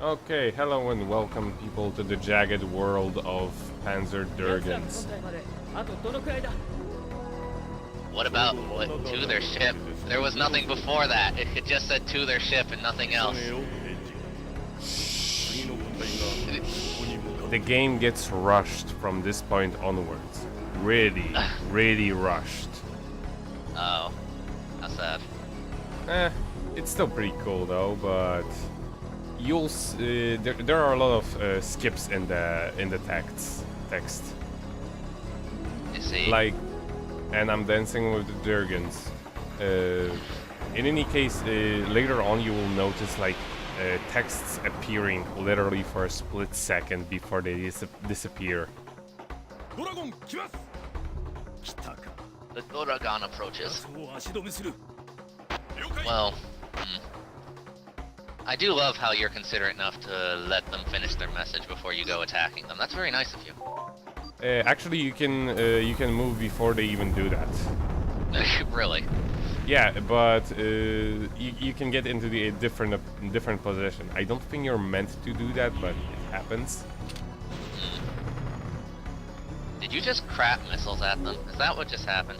Okay, hello and welcome people to the jagged world of Panzer Dragoons. What about to their ship? There was nothing before that. It just said to their ship and nothing else. The game gets rushed from this point onwards. Really, really rushed. Oh, how sad. It's still pretty cool though, but there are a lot of skips in the text. You see? Like, and I'm dancing with the Dragoons. In any case, later on you will notice like texts appearing literally for a split second before they disappear. The Dragoon approaches. Well, I do love how you're considerate enough to let them finish their message before you go attacking them. That's very nice of you. Actually, you can move before they even do that. Really? Yeah, but you can get into the different position. I don't think you're meant to do that, but it happens. Did you just crap missiles at them? Is that what just happened?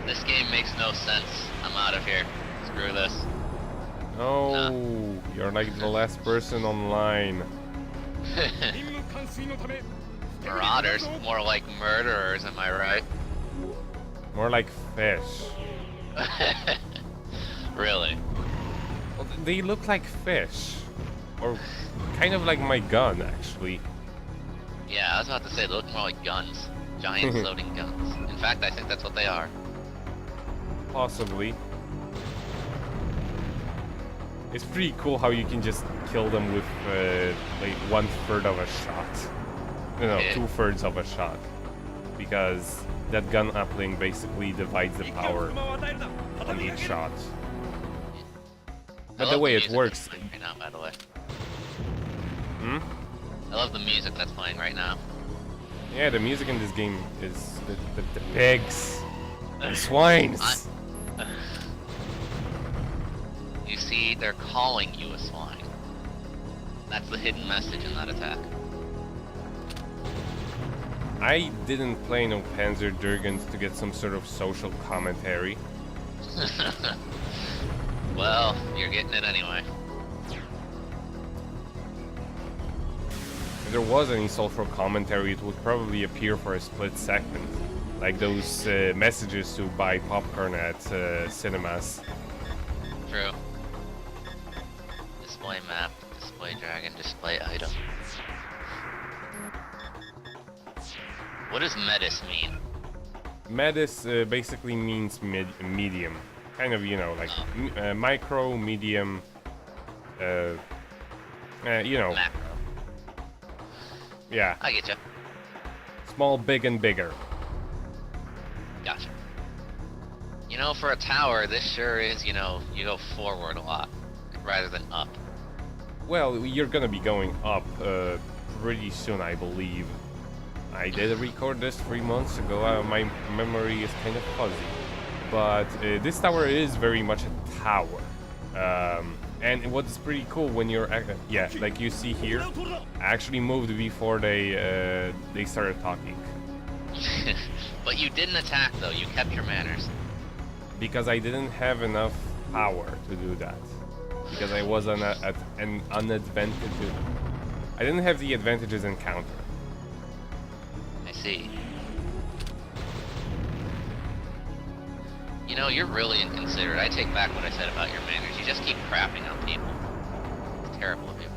This game makes no sense. I'm out of here. Screw this. No, you're like the last person online. Marauders, more like murderers, am I right? More like fish. Really? Well, they look like fish. Or kind of like my gun, actually. Yeah, I was about to say, they look more like guns. Giant floating guns. In fact, I think that's what they are. Possibly. It's pretty cool how you can just kill them with like 1/3 of a shot. No, 2/3 of a shot. Because that gun uplink basically divides the power on each shot. But the way it works... Right now, by the way. Hmm? I love the music that's playing right now. Yeah, the music in this game is the pigs. The swines. You see, they're calling you a swine. That's the hidden message in that attack. I didn't play no Panzer Dragoons to get some sort of social commentary. Well, you're getting it anyway. If there was any social commentary, it would probably appear for a split second. Like those messages to buy popcorn at cinemas. True. Display map, display dragon, display item. What does metis mean? Metis basically means medium. Kind of, you know, like micro, medium, you know. Macro. Yeah. I get you. Small, big, and bigger. Gotcha. You know, for a tower, this sure is, you know, you go forward a lot, rather than up. Well, you're gonna be going up pretty soon, I believe. I did record this 3 months ago, my memory is kind of fuzzy. But this tower is very much a tower. And what's pretty cool when you're... yeah, like you see here, I actually moved before they started talking. But you didn't attack, though. You kept your manners. Because I didn't have enough power to do that. Because I was at an unadvantage. I didn't have the advantages in counter. I see. You know, you're really inconsiderate. I take back what I said about your manners. You just keep crapping on people. It's terrible of you.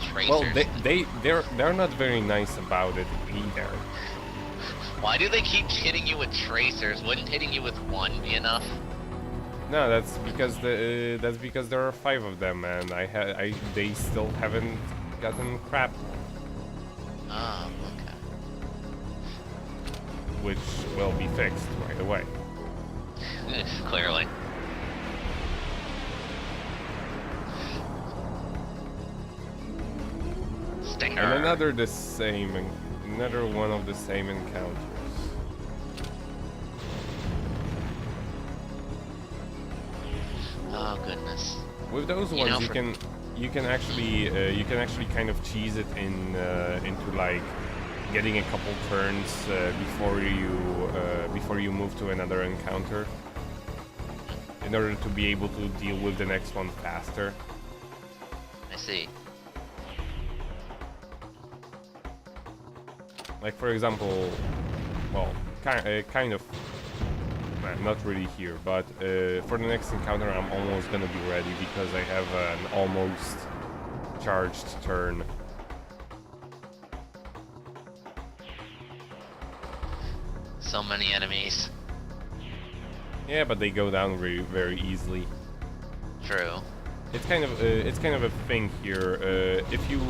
Tracers. Well, they're not very nice about it either. Why do they keep hitting you with tracers? Wouldn't hitting you with one be enough? No, that's because there are 5 of them, and they still haven't gotten crap. Oh, okay. Which will be fixed right away. Clearly. Stinger. And another one of the same encounters. Oh goodness. With those You ones, know, you can actually kind of cheese it into like getting a couple turns before you move to another encounter, in order to be able to deal with the next one faster. I see. Like for example, well, kind of, not really here, but for the next encounter I'm almost gonna be ready because I have an almost charged turn. So many enemies. Yeah, but they go down very, very easily. True. It's kind of a thing here. If you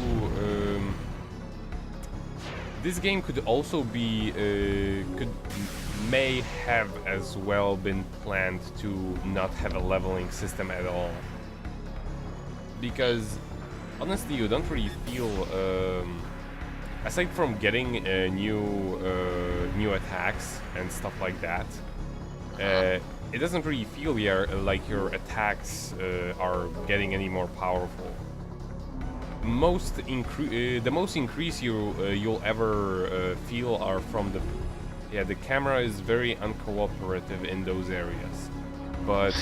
this game could also be may have as well been planned to not have a leveling system at all, because honestly you don't really feel aside from getting new attacks and stuff like that, it doesn't really feel like your attacks are getting any more powerful. The most increase you'll ever feel are from the camera is very uncooperative in those areas, but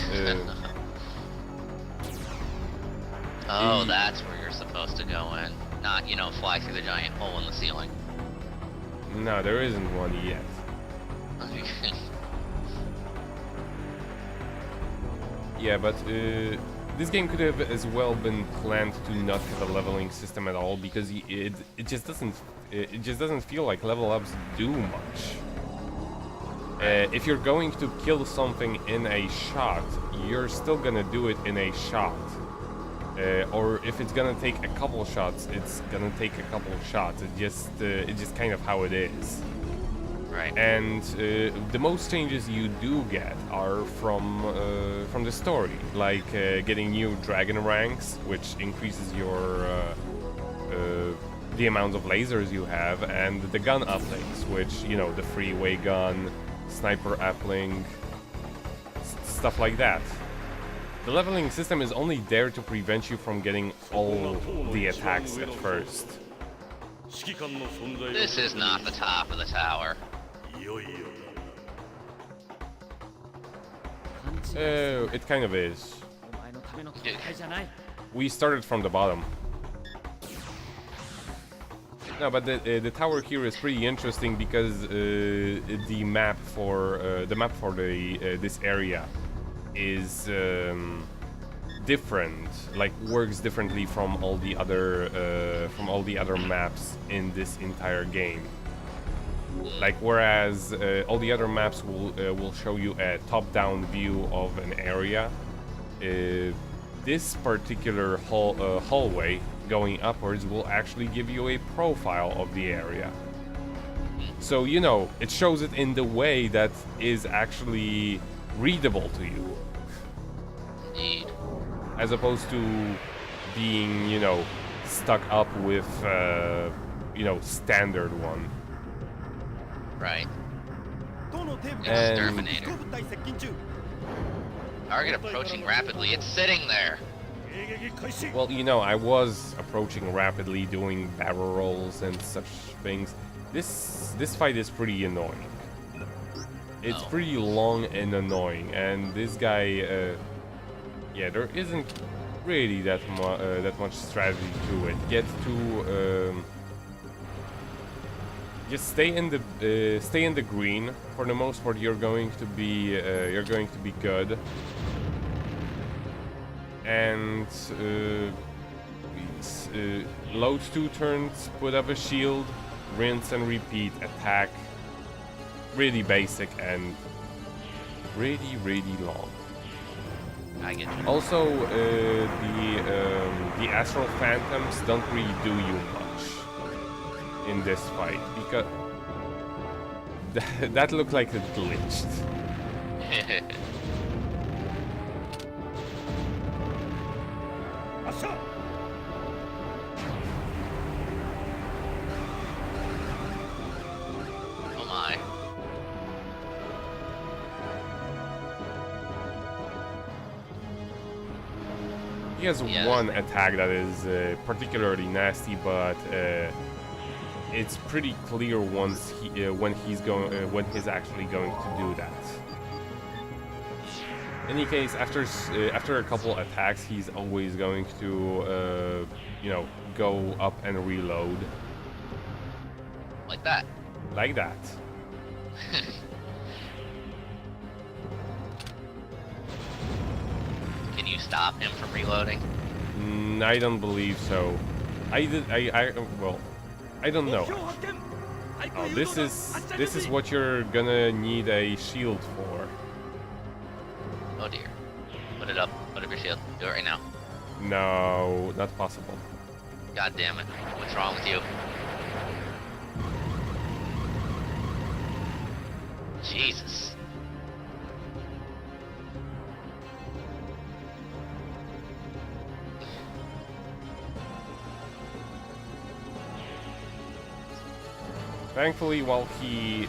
oh, that's where you're supposed to go in, not, you know, fly through the giant hole in the ceiling. no, there isn't one yet. Yeah, but this game could have as well been planned to not have a leveling system at all, because it just doesn't feel like level ups do much. If you're going to kill something in a shot, you're still gonna do it in a shot. Or if it's gonna take a couple shots, it's gonna take a couple shots. It's just kind of how it is. Right. And the most changes you do get are from the story, like getting new dragon ranks, which increases your the amount of lasers you have, and the gun uplinks, which, you know, the freeway gun, sniper uplink, stuff like that. The leveling system is only there to prevent you from getting all the attacks at first. This is not the top of the tower. It kind of is. We started from the bottom. No, but the tower here is pretty interesting because the map for this area is different. Like, works differently from all the other maps in this entire game. Like, whereas all the other maps will show you a top-down view of an area, this particular hallway going upwards will actually give you a profile of the area. So, you know, it shows it in the way that is actually readable to you. Indeed. As opposed to being, you know, stuck up with, you know, standard one. Right. And Exterminator. Target approaching rapidly. It's sitting there. well, you know, I was approaching rapidly, doing barrel rolls and such things. This fight is pretty annoying. It's pretty long and annoying, and this guy, yeah, there isn't really that much strategy to it. Get to just stay in the green. For the most part, you're going to be good. And load 2 turns, put up a shield, rinse and repeat, attack. Really basic and really, really long. I get you. Also, the Astral Phantoms don't really do you much in this fight, because that looked like it glitched. Oh my. He has one attack that is particularly nasty, but it's pretty clear once when he's actually going to do that. In any case, after a couple attacks, he's always going to go up and reload. Like that. Like that. Can you stop him from reloading? I don't believe so. Well, I don't know. Oh, this is what you're gonna need a shield for. Oh dear. Put it up. Put up your shield. Do it right now. No, not possible. God damn it. What's wrong with you? Jesus. Thankfully, while he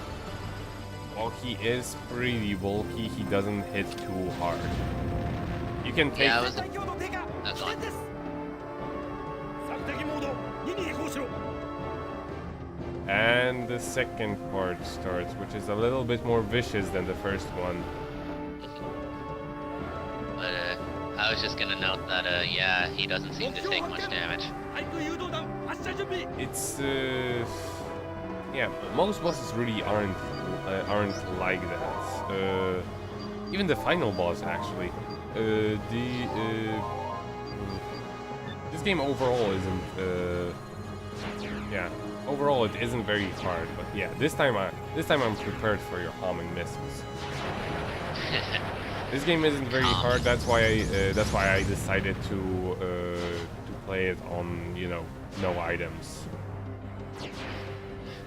is pretty bulky, he doesn't hit too hard. You can take. Yeah, that's on. And the second part starts, which is a little bit more vicious than the first one. But I was just gonna note that yeah, he doesn't seem to take much damage. It's yeah, most bosses really aren't like that. Even the final boss, actually. This game overall isn't. Yeah, overall it isn't very hard, but yeah, this time I'm prepared for your homing missiles. This game isn't very hard. That's why I decided to play it on no items.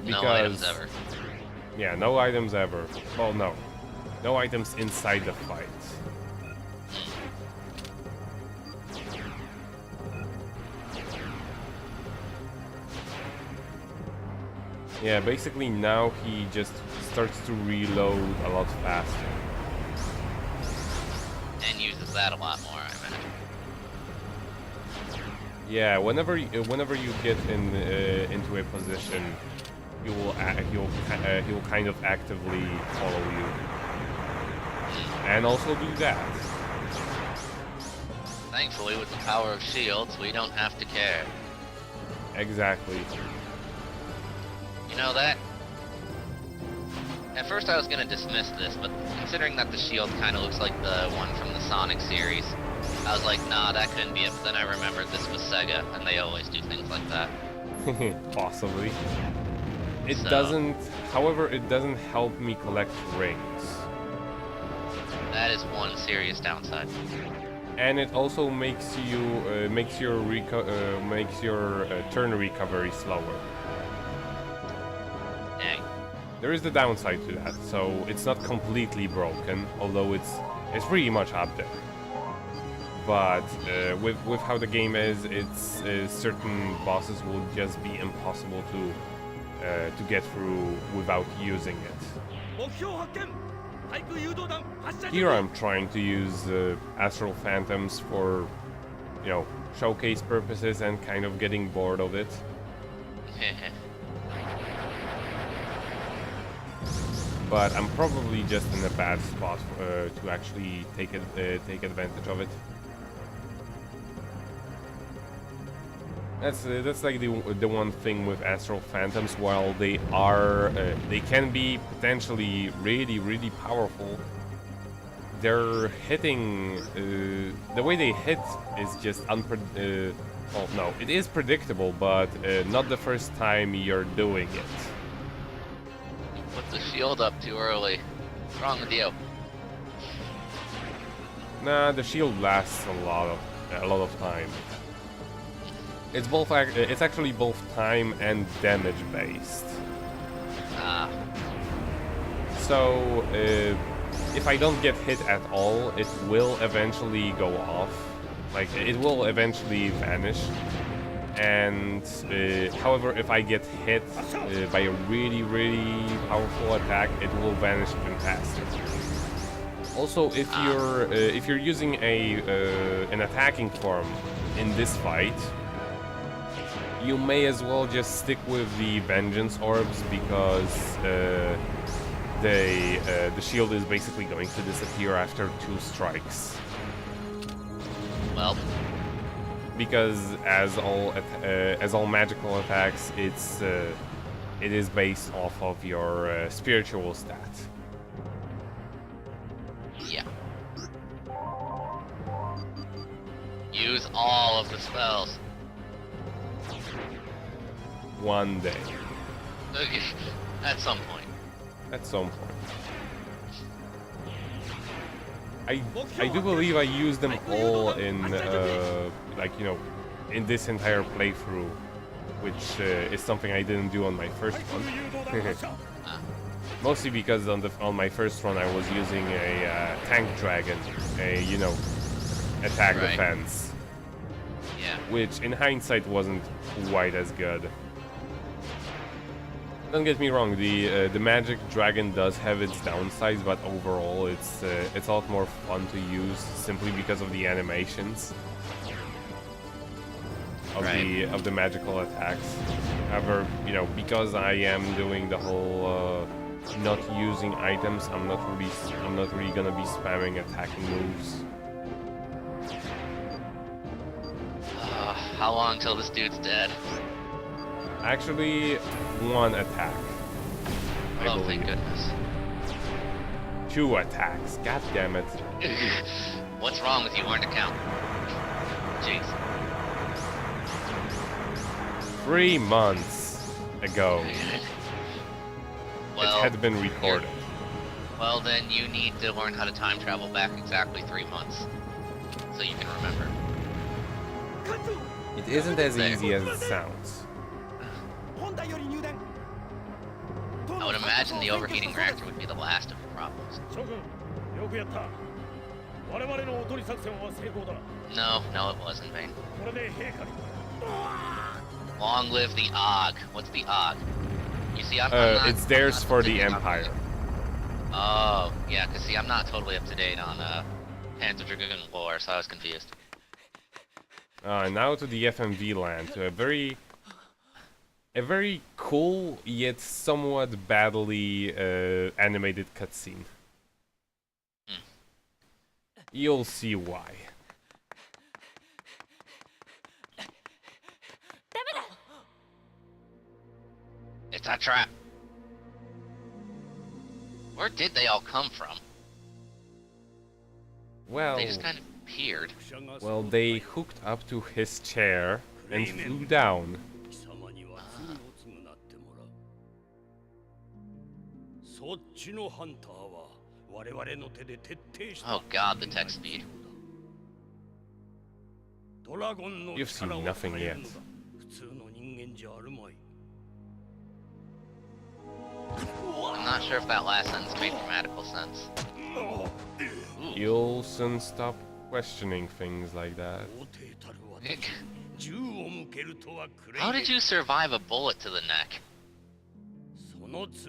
Because, no items ever. Yeah, no items ever. Well, no items inside the fight. Yeah, basically now he just starts to reload a lot faster. And uses that a lot more, I imagine. Yeah, whenever you get into a position, he'll kind of actively follow you, and also do that. Thankfully, with the power of shields, we don't have to care. Exactly. You know that? At first I was gonna dismiss this, but considering that the shield kinda looks like the one from the Sonic series, I was like, nah, that couldn't be it, but then I remembered this was Sega, and they always do things like that. Possibly. It doesn't, however, it doesn't help me collect rings. That is one serious downside. And it also makes you, makes your turn recovery slower. Dang. There is the downside to that, so it's not completely broken, although it's pretty much up there. But with how the game is, it's certain bosses will just be impossible to get through without using it. Here I'm trying to use Astral Phantoms for, showcase purposes and kind of getting bored of it. But I'm probably just in a bad spot to actually take advantage of it. That's like the one thing with Astral Phantoms. While they can be potentially really powerful, their hitting, the way they hit is just well, no, it is predictable, but not the first time you're doing it. You put the shield up too early. What's wrong with you? Nah, the shield lasts a lot of time. It's both. It's actually both time and damage based. Ah. So if I don't get hit at all, it will eventually go off. Like it will eventually vanish. And however, if I get hit by a really powerful attack, it will vanish even faster. Also, if you're using an attacking form in this fight, you may as well just stick with the vengeance orbs because the shield is basically going to disappear after 2 strikes. Well, because as all magical attacks, it is based off of your spiritual stat. yeah. Use all of the spells. One day, At some point. at some point. I do believe I used them all in like, you know, in this entire playthrough, which is something I didn't do on my first one. Mostly because on my first run I was using a tank dragon, you know, attack Right. defense, Yeah. which in hindsight wasn't quite as good. Don't get me wrong, the magic dragon does have its downsides, but overall it's a lot more fun to use simply because of the animations of the magical attacks. However, you know, because I am doing the whole not using items, I'm not really gonna be spamming attacking moves. How long till this dude's dead? Actually, 1 attack. I Oh, believe. thank goodness. 2 attacks. God damn it. What's wrong with you? Learn to count. Jeez. 3 months ago, Well, it had been recorded. well, then you need to learn how to time travel back exactly 3 months, so you can remember. It isn't as easy as it sounds. I would imagine the overheating reactor would be the last of the problems. No, it was in vain. Long live the Og. What's the Og? You see, I'm not, It's theirs I'm not for the totally up to Empire. date. Oh, yeah, because see, I'm not totally up to date on Panzer Dragoon lore, so I was confused. Now to the FMV land, to a very cool yet somewhat badly animated cutscene. You'll see why. It's a trap. Where did they all come from? Well, They just kind of appeared. they hooked up to his chair and flew down. Oh god, the text speed. You've seen nothing yet. I'm not sure if that last sentence made grammatical sense. You'll soon stop questioning things like that. How did you survive a bullet to the neck?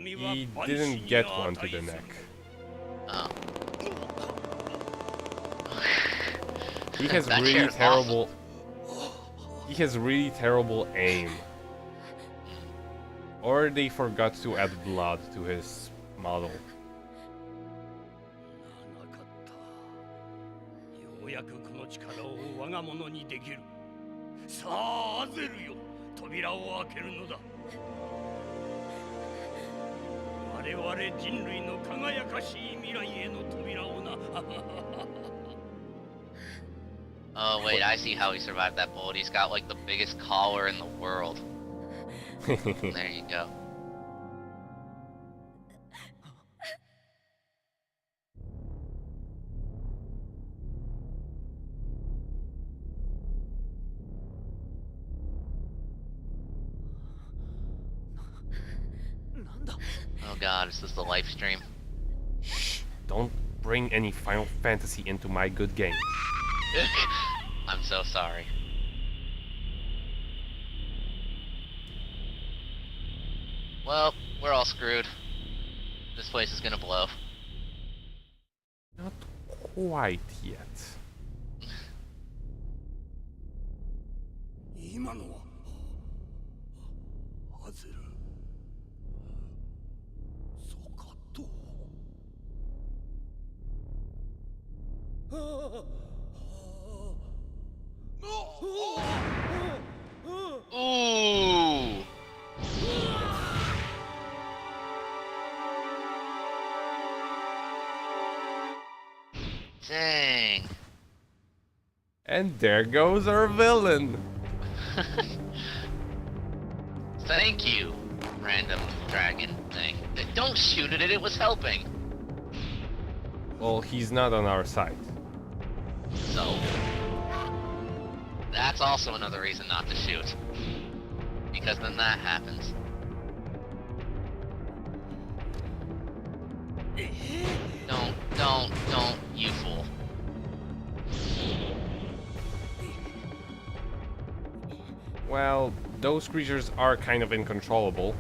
He didn't get one to the neck. Oh. He has That really chair is terrible. He has really terrible aim. Or they forgot to add blood to his model. Oh wait, I see how he survived that bullet. He's got like the biggest collar in the world. There you go. Oh god, is this the live stream? Shh! Don't bring any Final Fantasy into my good game. I'm so sorry. Well, we're all screwed. This place is gonna blow. Not quite yet. 今のはアゼルソカトOoh. Dang. And there goes our villain. Thank you, random dragon thing. Don't shoot at it, it was helping. Well, he's not on our side. So, that's also another reason not to shoot. Because then that happens. Don't, you fool. Well, those creatures are kind of uncontrollable.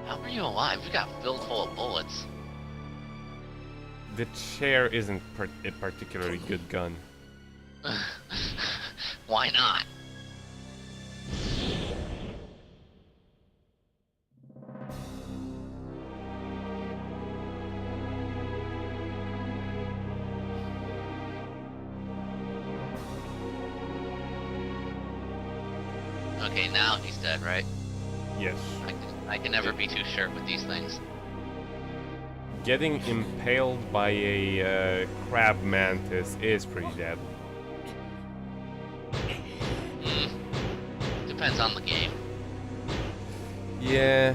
How are you alive? We got filled full of bullets. The chair isn't a particularly good gun. Why not? Okay, now he's dead, right? Yes. I can never be too sure with these things. Getting impaled by a crab mantis is pretty deadly. Depends on the game. Yeah.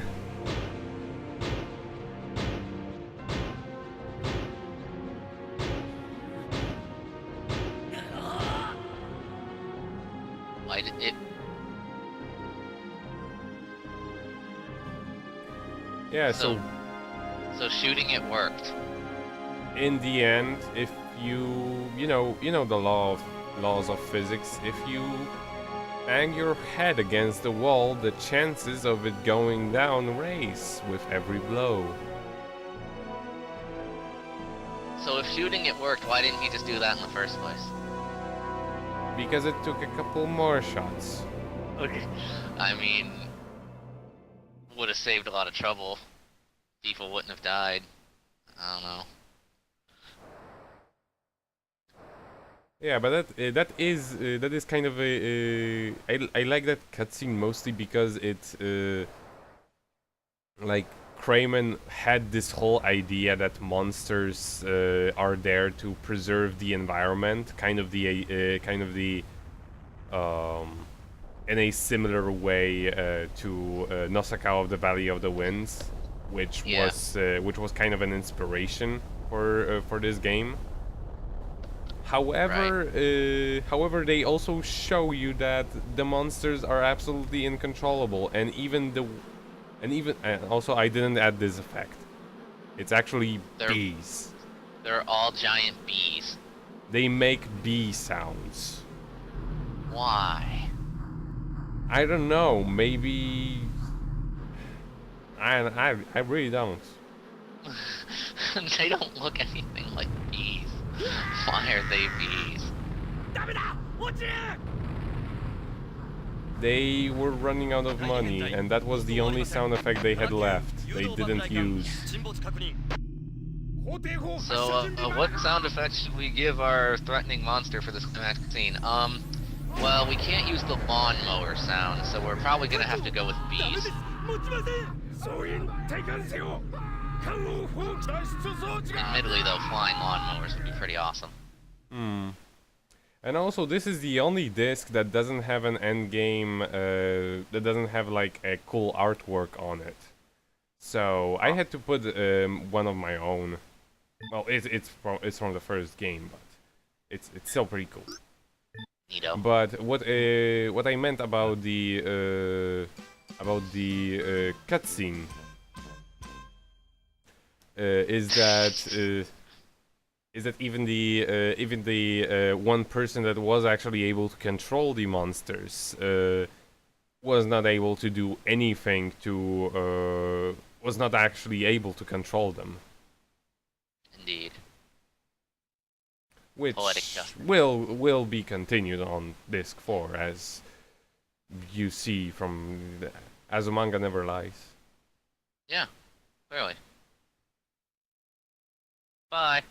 Why did it? Yeah, so So shooting it worked. in the end, if you know the laws of physics, if you bang your head against the wall, the chances of it going down raise with every blow. So if shooting it worked, why didn't he just do that in the first place? Because it took a couple more shots. Okay. I mean, would have saved a lot of trouble. People wouldn't have died. I don't know. Yeah, but that is kind of a I like that cutscene mostly because it's like Crayman had this whole idea that monsters are there to preserve the environment, kind of the in a similar way to Nosaka of the Valley of the Winds, which was kind of an inspiration for this game. However, however, they also show you that the monsters are absolutely uncontrollable, and also I didn't add this effect. It's actually bees. They're all giant bees. They make bee sounds. Why? I don't know. Maybe I really don't. They don't look anything like bees. Why are they bees? They were running out of money, and that was the only sound effect they had left. They didn't use. So, what sound effect should we give our threatening monster for this climatic scene? Well, we can't use the lawnmower sound, so we're probably gonna have to go with bees. Admittedly, though, flying lawnmowers would be pretty awesome. And also, this is the only disc that doesn't have an end game, that doesn't have like a cool artwork on it. So I had to put one of my own. Well, it's from the first game, but it's still pretty cool. Neato. But what I meant about the cutscene is that is that even the one person that was actually able to control the monsters was not able to do anything to was not actually able to control them, Indeed. which Poetic justice. will be continued on disc 4, as you see from Azumanga Never Lies. Yeah, clearly. Bye.